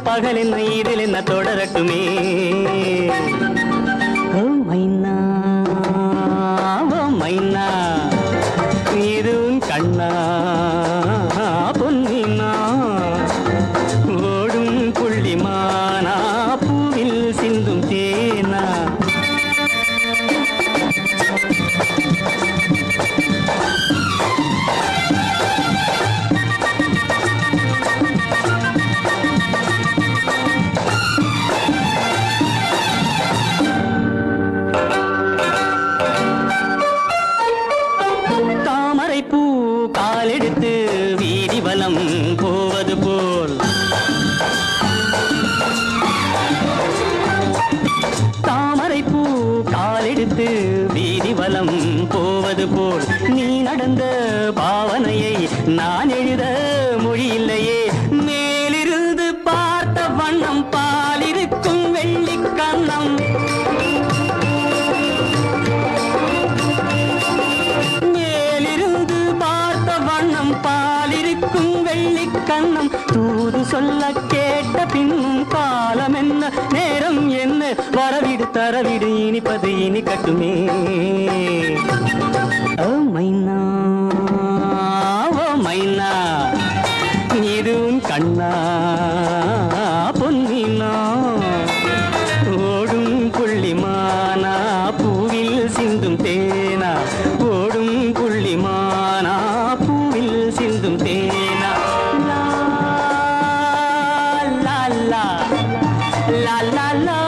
பகல் என்ன இதில் என்ன தொடரட்டுமே. ஓ மைனா ஓ மைனா இதுவும் கண்ணா பொன்னினா ஓடும் புள்ளிமானா பூவில் சிந்தும் தேனா. போவது போல் தாமரை பூ காலெடுத்து வீதி வலம் போவது போல் நீ நடந்த பாவனையை நான் எழுத மொழி இல்லையே. மேலிருந்து பார்த்த வண்ணம் பாலிருக்கும் வெள்ளிக் கண்ணம், மேலிருந்து பார்த்த வண்ணம் பாலிருக்கும் வெள்ளிக் கண்ணம். தூது சொல்ல கேட்ட பின்னும் காலம் என்ன நேரம் என்ன, வரவிடு தரவிடு இனிப்பது இனிக்கட்டுமே. ஓ மைனா ஓ மைனா இதுவும் கண்ணா பொன்னினா ஓடும் புள்ளிமானா பூவில் சிந்தும் தேனா. ஓடும் புள்ளிமானா பூவில் சிந்தும் தேனா. லா லா லா லா லா லா.